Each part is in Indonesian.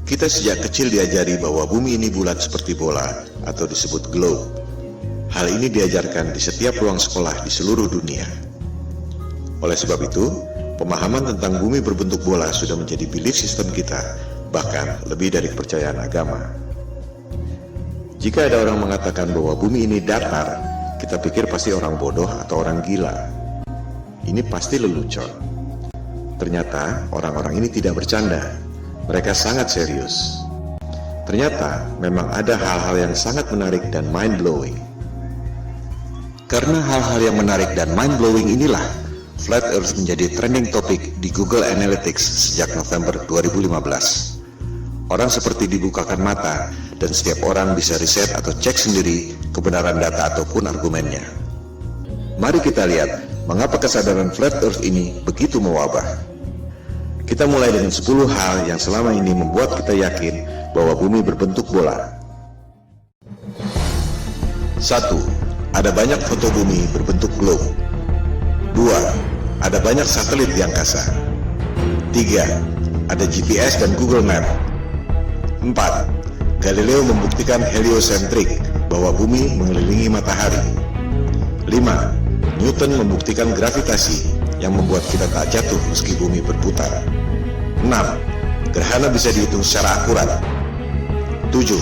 Kita sejak kecil diajari bahwa bumi ini bulat seperti bola atau disebut globe. Hal ini diajarkan di setiap ruang sekolah di seluruh dunia. Oleh sebab itu, pemahaman tentang bumi berbentuk bola sudah menjadi belief system kita, bahkan lebih dari kepercayaan agama. Jika ada orang mengatakan bahwa bumi ini datar, kita pikir pasti orang bodoh atau orang gila. Ini pasti lelucon. Ternyata orang-orang ini tidak bercanda. Mereka sangat serius. Ternyata memang ada hal-hal yang sangat menarik dan mind-blowing. Karena hal-hal yang menarik dan mind-blowing inilah, Flat Earth menjadi trending topic di Google Analytics sejak November 2015. Orang seperti dibukakan mata, dan setiap orang bisa riset atau cek sendiri kebenaran data ataupun argumennya. Mari kita lihat mengapa kesadaran Flat Earth ini begitu mewabah. Kita mulai dengan 10 hal yang selama ini membuat kita yakin bahwa bumi berbentuk bola. 1. Ada banyak foto bumi berbentuk globe. 2. Ada banyak satelit di angkasa. 3. Ada GPS dan Google Map. 4. Galileo membuktikan heliosentrik bahwa bumi mengelilingi matahari. 5. Newton membuktikan gravitasi yang membuat kita tak jatuh meski bumi berputar. 6. Gerhana bisa dihitung secara akurat. 7.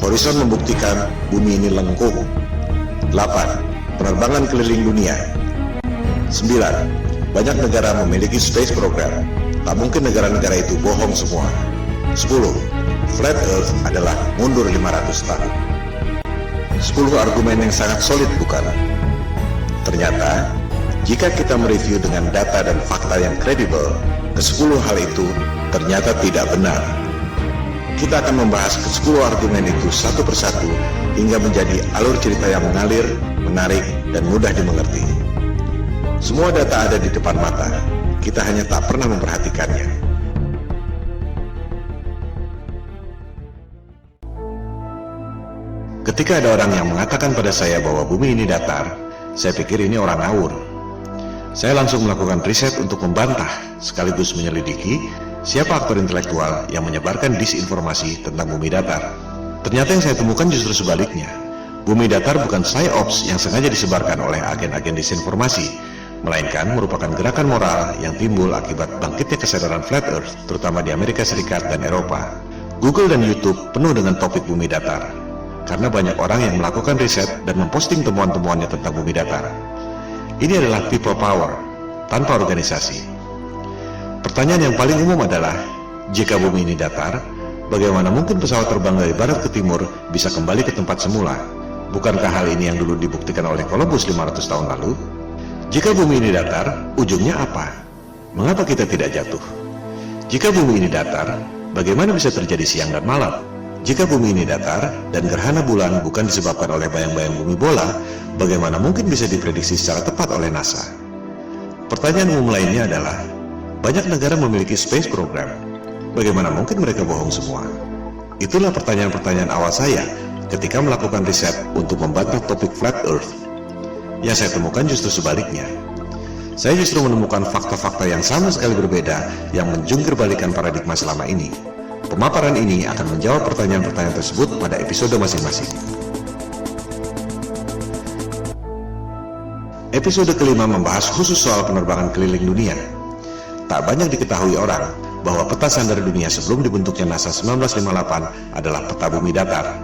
Horizon membuktikan bumi ini lengkung. 8. Penerbangan keliling dunia. 9. Banyak negara memiliki space program. Tak mungkin negara-negara itu bohong semua. 10. Flat Earth adalah mundur 500 tahun. 10 argumen yang sangat solid, bukan? Ternyata, jika kita mereview dengan data dan fakta yang kredibel, ke-10 hal itu ternyata tidak benar. Kita akan membahas ke-10 argumen itu satu persatu hingga menjadi alur cerita yang mengalir, menarik, dan mudah dimengerti. Semua data ada di depan mata, kita hanya tak pernah memperhatikannya. Ketika ada orang yang mengatakan pada saya bahwa bumi ini datar, saya pikir ini orang ngawur. Saya langsung melakukan riset untuk membantah sekaligus menyelidiki siapa aktor intelektual yang menyebarkan disinformasi tentang bumi datar. Ternyata yang saya temukan justru sebaliknya. Bumi datar bukan psyops yang sengaja disebarkan oleh agen-agen disinformasi, melainkan merupakan gerakan moral yang timbul akibat bangkitnya kesadaran Flat Earth, terutama di Amerika Serikat dan Eropa. Google dan YouTube penuh dengan topik bumi datar, karena banyak orang yang melakukan riset dan memposting temuan-temuannya tentang bumi datar. Ini adalah people power, tanpa organisasi. Pertanyaan yang paling umum adalah, jika bumi ini datar, bagaimana mungkin pesawat terbang dari barat ke timur bisa kembali ke tempat semula? Bukankah hal ini yang dulu dibuktikan oleh Columbus 500 tahun lalu? Jika bumi ini datar, ujungnya apa? Mengapa kita tidak jatuh? Jika bumi ini datar, bagaimana bisa terjadi siang dan malam? Jika bumi ini datar dan gerhana bulan bukan disebabkan oleh bayang-bayang bumi bola, bagaimana mungkin bisa diprediksi secara tepat oleh NASA? Pertanyaan umum lainnya adalah, banyak negara memiliki space program. Bagaimana mungkin mereka bohong semua? Itulah pertanyaan-pertanyaan awal saya ketika melakukan riset untuk membantah topik Flat Earth. Yang saya temukan justru sebaliknya. Saya justru menemukan fakta-fakta yang sama sekali berbeda yang menjungkir balikan paradigma selama ini. Pemaparan ini akan menjawab pertanyaan-pertanyaan tersebut pada episode masing-masing. Episode kelima membahas khusus soal penerbangan keliling dunia. Tak banyak diketahui orang bahwa peta sandar dunia sebelum dibentuknya NASA 1958 adalah peta bumi datar.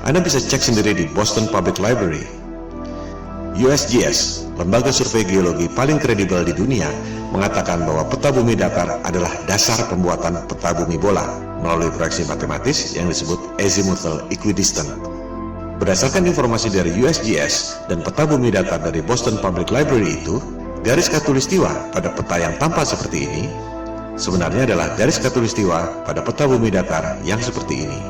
Anda bisa cek sendiri di Boston Public Library. USGS, lembaga survei geologi paling kredibel di dunia, mengatakan bahwa peta bumi datar adalah dasar pembuatan peta bumi bola melalui proyeksi matematis yang disebut azimuthal equidistant. Berdasarkan informasi dari USGS dan peta bumi datar dari Boston Public Library itu, garis khatulistiwa pada peta yang tampak seperti ini sebenarnya adalah garis khatulistiwa pada peta bumi datar yang seperti ini.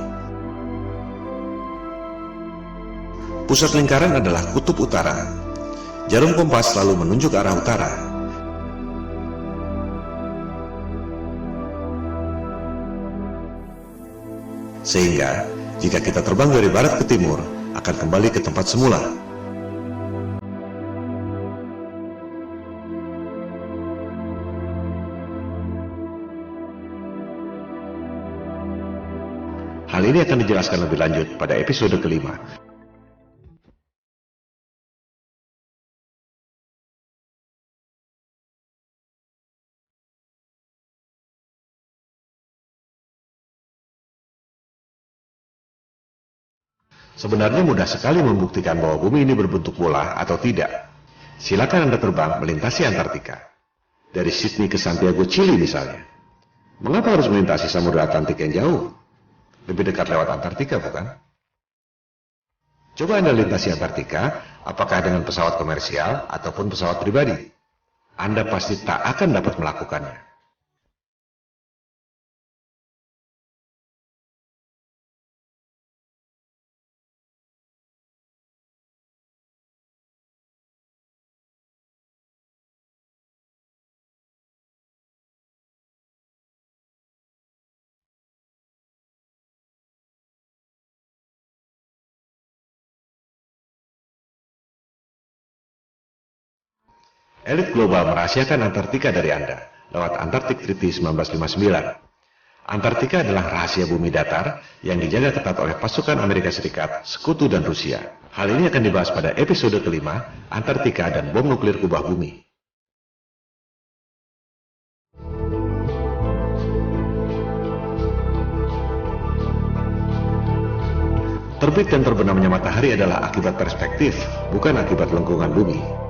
Pusat lingkaran adalah kutub utara. Jarum kompas selalu menunjuk arah utara. Sehingga, jika kita terbang dari barat ke timur, akan kembali ke tempat semula. Hal ini akan dijelaskan lebih lanjut pada episode kelima. Sebenarnya mudah sekali membuktikan bahwa bumi ini berbentuk bola atau tidak. Silakan Anda terbang melintasi Antartika. Dari Sydney ke Santiago, Chili misalnya. Mengapa harus melintasi Samudra Atlantik yang jauh? Lebih dekat lewat Antartika, bukan? Coba Anda lintasi Antartika, apakah dengan pesawat komersial ataupun pesawat pribadi. Anda pasti tak akan dapat melakukannya. Elit global merahasiakan Antartika dari Anda lewat Antarctic Treaty 1959. Antartika adalah rahasia bumi datar yang dijaga ketat oleh pasukan Amerika Serikat, Sekutu, dan Rusia. Hal ini akan dibahas pada episode kelima, Antartika dan bom nuklir kubah bumi. Terbit dan terbenamnya matahari adalah akibat perspektif, bukan akibat lengkungan bumi.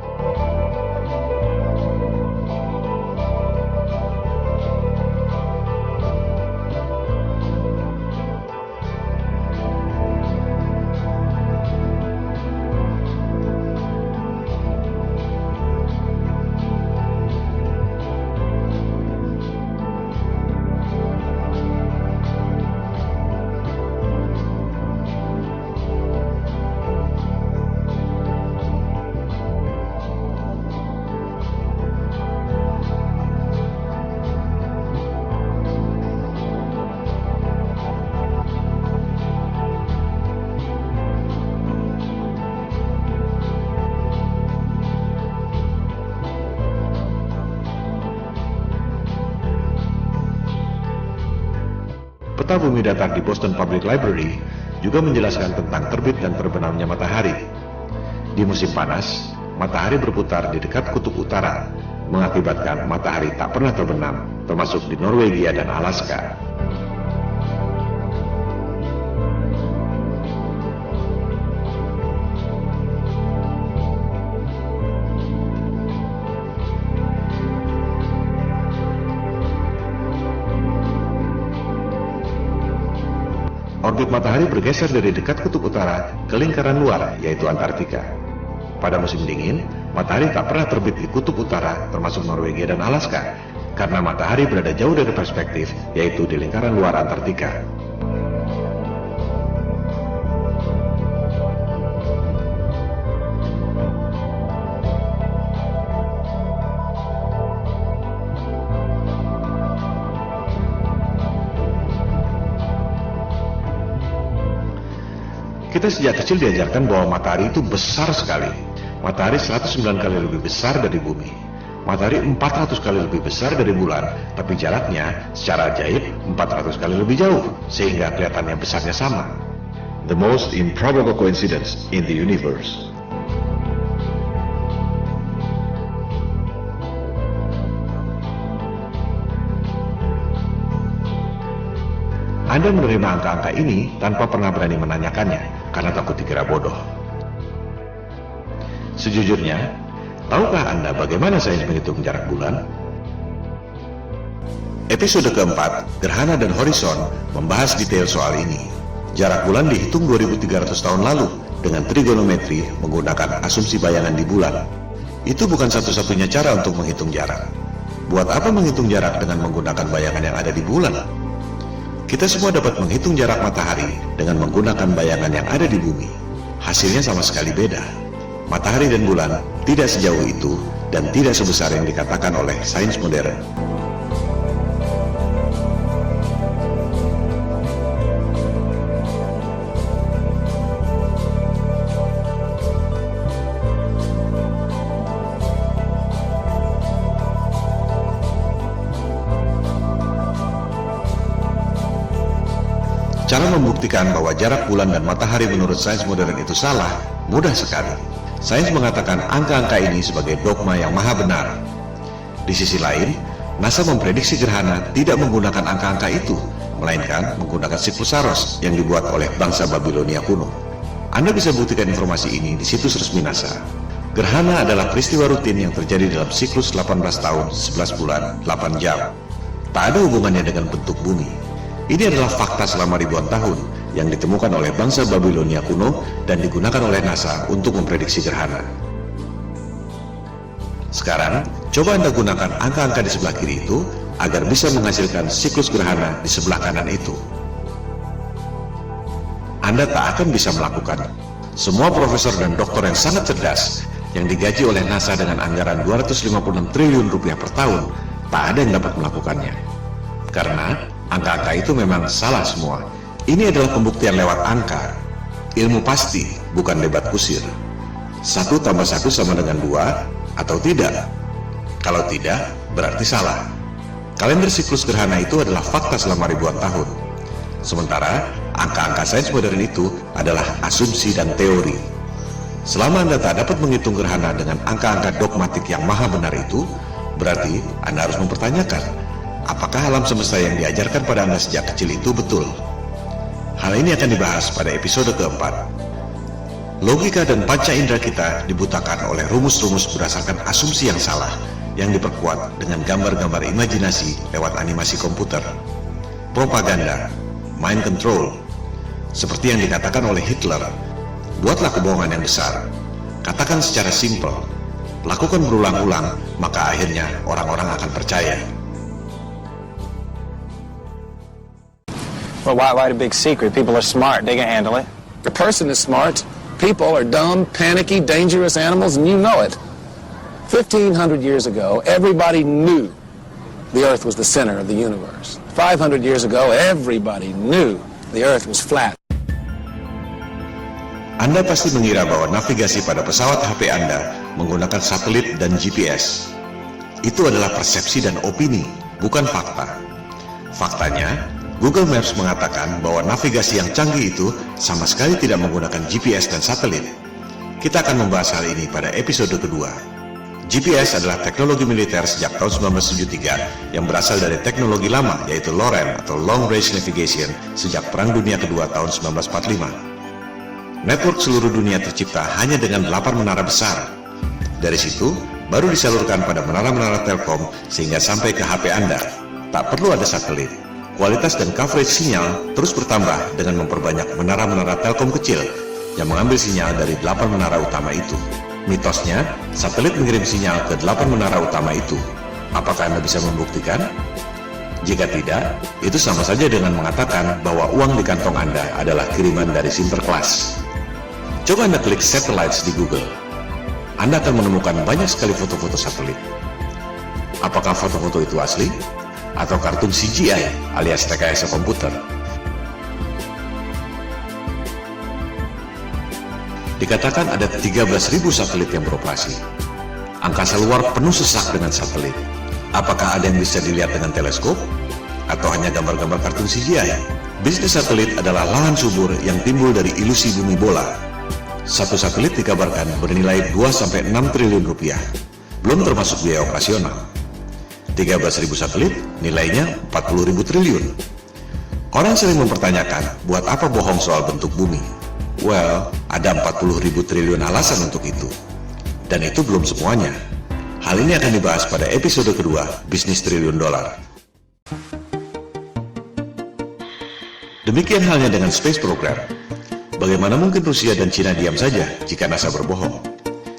Peta bumi datar di Boston Public Library juga menjelaskan tentang terbit dan terbenamnya matahari. Di musim panas, matahari berputar di dekat kutub utara, mengakibatkan matahari tak pernah terbenam, termasuk di Norwegia dan Alaska. Orbit matahari bergeser dari dekat kutub utara ke lingkaran luar, yaitu Antartika. Pada musim dingin, matahari tak pernah terbit di kutub utara, termasuk Norwegia dan Alaska, karena matahari berada jauh dari perspektif, yaitu di lingkaran luar Antartika. Kita sejak kecil diajarkan bahwa matahari itu besar sekali. Matahari 109 kali lebih besar dari bumi. Matahari 400 kali lebih besar dari bulan, tapi jaraknya secara ajaib 400 kali lebih jauh, sehingga kelihatannya besarnya sama. The most improbable coincidence in the universe. Anda menerima angka-angka ini tanpa pernah berani menanyakannya, karena takut dikira bodoh. Sejujurnya, tahukah Anda bagaimana sains menghitung jarak bulan? Episode keempat, Gerhana dan Horizon, membahas detail soal ini. Jarak bulan dihitung 2300 tahun lalu dengan trigonometri menggunakan asumsi bayangan di bulan. Itu bukan satu-satunya cara untuk menghitung jarak. Buat apa menghitung jarak dengan menggunakan bayangan yang ada di bulan? Kita semua dapat menghitung jarak matahari dengan menggunakan bayangan yang ada di bumi. Hasilnya sama sekali beda. Matahari dan bulan tidak sejauh itu dan tidak sebesar yang dikatakan oleh sains modern. Cara Cara membuktikan bahwa jarak bulan dan matahari menurut sains modern itu salah, mudah sekali. Sains mengatakan angka-angka ini sebagai dogma yang maha benar. Di sisi lain, NASA memprediksi gerhana tidak menggunakan angka-angka itu, melainkan menggunakan siklus Saros yang dibuat oleh bangsa Babilonia kuno. Anda bisa buktikan informasi ini di situs resmi NASA. Gerhana adalah peristiwa rutin yang terjadi dalam siklus 18 tahun, 11 bulan, 8 jam. Tak ada hubungannya dengan bentuk bumi. Ini adalah fakta selama ribuan tahun yang ditemukan oleh bangsa Babilonia kuno dan digunakan oleh NASA untuk memprediksi gerhana. Sekarang, coba Anda gunakan angka-angka di sebelah kiri itu agar bisa menghasilkan siklus gerhana di sebelah kanan itu. Anda tak akan bisa melakukan. Semua profesor dan doktor yang sangat cerdas yang digaji oleh NASA dengan anggaran 256 triliun rupiah per tahun, tak ada yang dapat melakukannya. Karena angka-angka itu memang salah semua. Ini adalah pembuktian lewat angka. Ilmu pasti, bukan debat kusir. 1 tambah 1 sama dengan 2, atau tidak? Kalau tidak, berarti salah. Kalender siklus gerhana itu adalah fakta selama ribuan tahun. Sementara, angka-angka sains modern itu adalah asumsi dan teori. Selama Anda tak dapat menghitung gerhana dengan angka-angka dogmatik yang maha benar itu, berarti Anda harus mempertanyakan, apakah alam semesta yang diajarkan pada Anda sejak kecil itu betul? Hal ini akan dibahas pada episode keempat. Logika dan panca indera kita dibutakan oleh rumus-rumus berdasarkan asumsi yang salah, yang diperkuat dengan gambar-gambar imajinasi lewat animasi komputer. Propaganda, mind control. Seperti yang dikatakan oleh Hitler, buatlah kebohongan yang besar. Katakan secara simpel, lakukan berulang-ulang, maka akhirnya orang-orang akan percaya. Well, why the big secret? People are smart. They can handle it. The person is smart. People are dumb, panicky, dangerous animals, and you know it. 1,500 years ago, everybody knew the Earth was the center of the universe. 500 years ago, everybody knew the Earth was flat. Anda pasti mengira bahwa navigasi pada pesawat HP Anda menggunakan satelit dan GPS. Itu adalah persepsi dan opini, bukan fakta. Faktanya, Google Maps mengatakan bahwa navigasi yang canggih itu sama sekali tidak menggunakan GPS dan satelit. Kita akan membahas hal ini pada episode kedua. GPS adalah teknologi militer sejak tahun 1973 yang berasal dari teknologi lama, yaitu LORAN atau Long Range Navigation sejak Perang Dunia Kedua tahun 1945. Network seluruh dunia tercipta hanya dengan 8 menara besar. Dari situ, baru disalurkan pada menara-menara Telkom sehingga sampai ke HP Anda. Tak perlu ada satelit. Kualitas dan coverage sinyal terus bertambah dengan memperbanyak menara-menara Telkom kecil yang mengambil sinyal dari 8 menara utama itu. Mitosnya, satelit mengirim sinyal ke 8 menara utama itu. Apakah Anda bisa membuktikan? Jika tidak, itu sama saja dengan mengatakan bahwa uang di kantong Anda adalah kiriman dari Sinterklas. Coba Anda klik satellites di Google. Anda akan menemukan banyak sekali foto-foto satelit. Apakah foto-foto itu asli? Atau kartun CGI alias rekayasa komputer? Dikatakan ada 13.000 satelit yang beroperasi. Angkasa luar penuh sesak dengan satelit. Apakah ada yang bisa dilihat dengan teleskop? Atau hanya gambar-gambar kartun CGI? Bisnis satelit adalah lahan subur yang timbul dari ilusi bumi bola. Satu satelit dikabarkan bernilai 2-6 triliun rupiah, belum termasuk biaya operasional. 13.000 satelit nilainya 40.000 triliun. Orang sering mempertanyakan, buat apa bohong soal bentuk bumi? Well, ada 40.000 triliun alasan untuk itu. Dan itu belum semuanya. Hal ini akan dibahas pada episode kedua, Bisnis Triliun Dolar. Demikian halnya dengan Space Program. Bagaimana mungkin Rusia dan Cina diam saja jika NASA berbohong?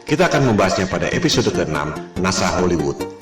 Kita akan membahasnya pada episode ke-6, NASA Hollywood.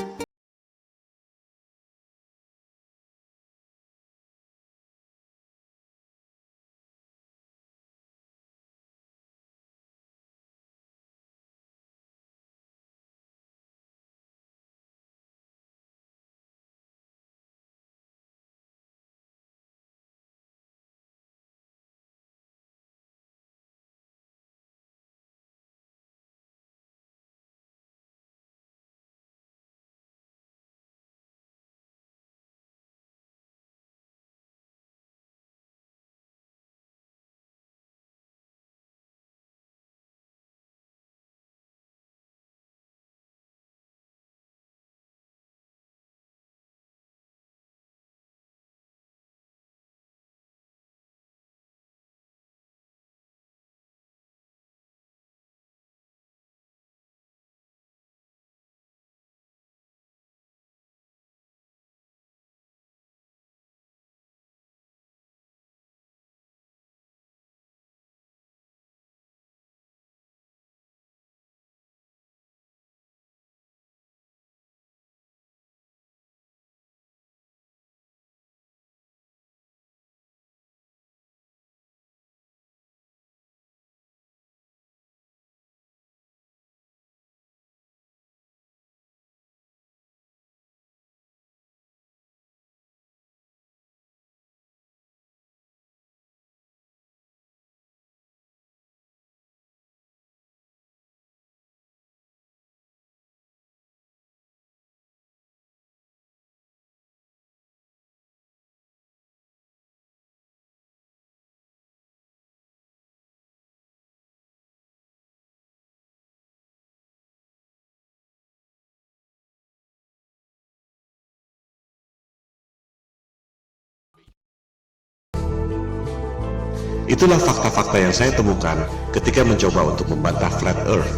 Itulah fakta-fakta yang saya temukan ketika mencoba untuk membantah Flat Earth.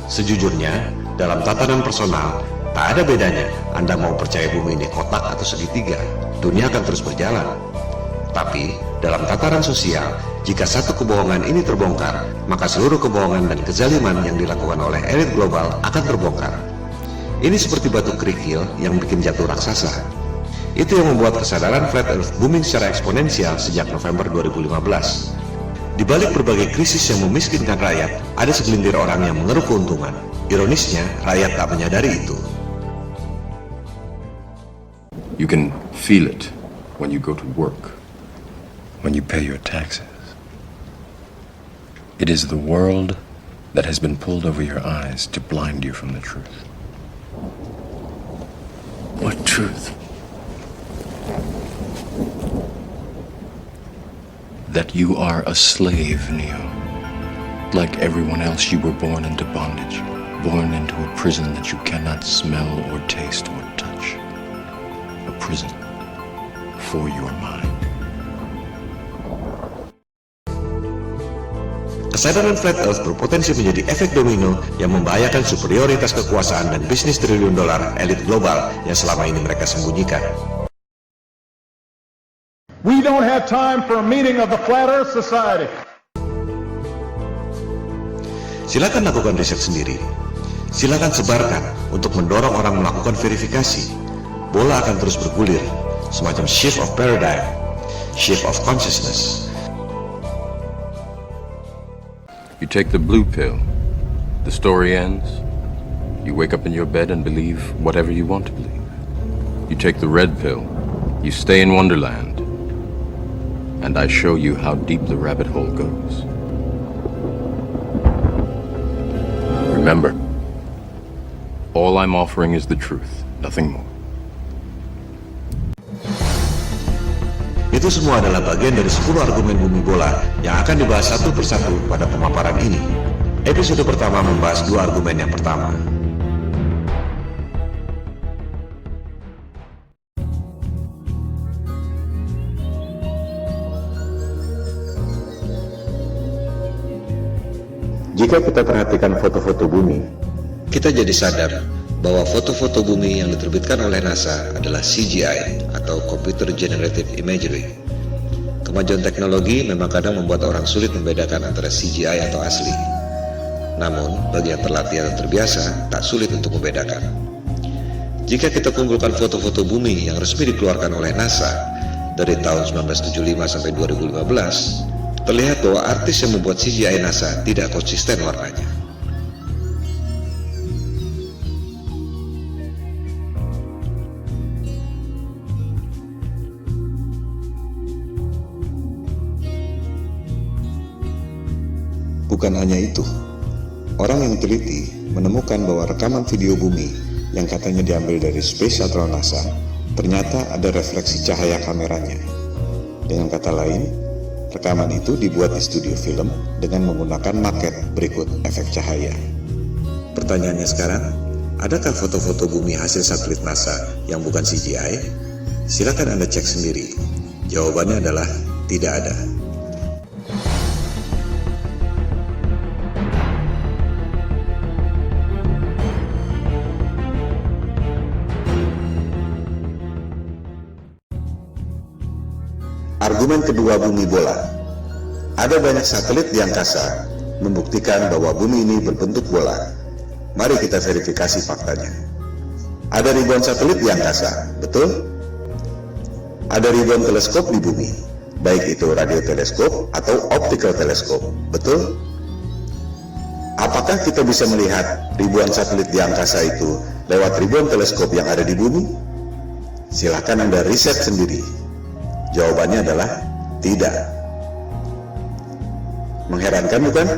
Sejujurnya, dalam tatanan personal, tak ada bedanya Anda mau percaya bumi ini kotak atau segitiga, dunia akan terus berjalan. Tapi, dalam tataran sosial, jika satu kebohongan ini terbongkar, maka seluruh kebohongan dan kezaliman yang dilakukan oleh elit global akan terbongkar. Ini seperti batu kerikil yang bikin jatuh raksasa. Itu yang membuat kesadaran Flat Earth booming secara eksponensial sejak November 2015. Di balik berbagai krisis yang memiskinkan rakyat, ada segelintir orang yang mengeruk keuntungan. Ironisnya, rakyat tak menyadari itu. You can feel it when you go to work, when you pay your taxes. It is the world that has been pulled over your eyes to blind you from the truth. What truth? That you are a slave, Neo. Like everyone else, you were born into bondage, born into a prison that you cannot smell or taste or touch. A prison for your mind. Kesadaran Flat Earth berpotensi menjadi efek domino yang membahayakan superioritas kekuasaan dan bisnis triliun dolar elit global yang selama ini mereka sembunyikan. We don't have time for a meeting of the Flat Earth Society. Silakan lakukan riset sendiri. Silakan sebarkan untuk mendorong orang melakukan verifikasi. Bola akan terus bergulir, semacam shift of paradigm, shift of consciousness. You take the blue pill, the story ends. You wake up in your bed and believe whatever you want to believe. You take the red pill, you stay in Wonderland, and I show you how deep the rabbit hole goes. Remember, all I'm offering is the truth, nothing more. Itu semua adalah bagian dari 10 argumen bumi bola yang akan dibahas satu persatu pada pemaparan ini. Episode pertama membahas 2 argumen yang pertama. Jika kita perhatikan foto-foto bumi, kita jadi sadar bahwa foto-foto bumi yang diterbitkan oleh NASA adalah CGI atau Computer Generated Imagery. Kemajuan teknologi memang kadang membuat orang sulit membedakan antara CGI atau asli. Namun, bagi yang terlatih atau terbiasa, tak sulit untuk membedakan. Jika kita kumpulkan foto-foto bumi yang resmi dikeluarkan oleh NASA dari tahun 1975 sampai 2015, terlihat bahwa artis yang membuat CGI NASA tidak konsisten warnanya. Bukan hanya itu, orang yang teliti menemukan bahwa rekaman video bumi yang katanya diambil dari Space Shuttle NASA ternyata ada refleksi cahaya kameranya. Dengan kata lain, rekaman itu dibuat di studio film dengan menggunakan maket berikut efek cahaya. Pertanyaannya sekarang, adakah foto-foto bumi hasil satelit NASA yang bukan CGI? Silakan Anda cek sendiri. Jawabannya adalah tidak ada. Argumen kedua bumi bola. Ada banyak satelit di angkasa membuktikan bahwa bumi ini berbentuk bola. Mari kita verifikasi faktanya. Ada ribuan satelit di angkasa, betul? Ada ribuan teleskop di bumi, baik itu radioteleskop atau optical teleskop, betul? Apakah kita bisa melihat ribuan satelit di angkasa itu lewat ribuan teleskop yang ada di bumi? Silakan Anda riset sendiri. Jawabannya adalah tidak. Mengherankan bukan?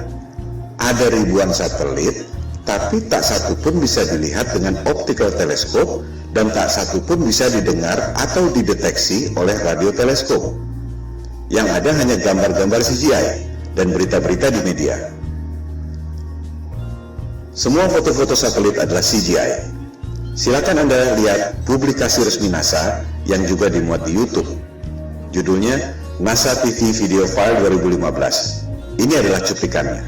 Ada ribuan satelit, tapi tak satu pun bisa dilihat dengan optical teleskop dan tak satu pun bisa didengar atau dideteksi oleh radioteleskop. Yang ada hanya gambar-gambar CGI dan berita-berita di media. Semua foto-foto satelit adalah CGI. Silakan Anda lihat publikasi resmi NASA yang juga dimuat di YouTube. Judulnya NASA TV Video File 2015. Ini adalah cuplikannya.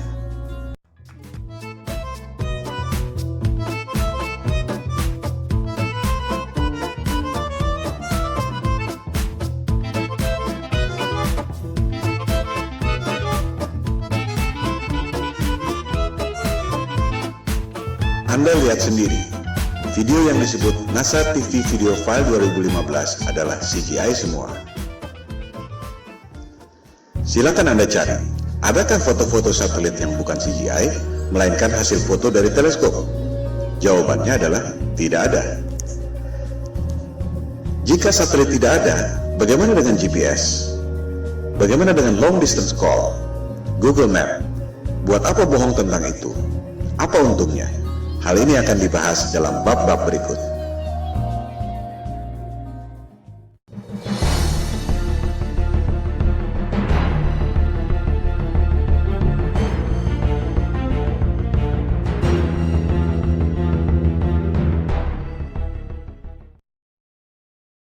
Anda lihat sendiri, video yang disebut NASA TV Video File 2015 adalah CGI semua. Silakan Anda cari, adakah foto-foto satelit yang bukan CGI, melainkan hasil foto dari teleskop? Jawabannya adalah tidak ada. Jika satelit tidak ada, bagaimana dengan GPS? Bagaimana dengan long distance call? Google Map? Buat apa bohong tentang itu? Apa untungnya? Hal ini akan dibahas dalam bab-bab berikut.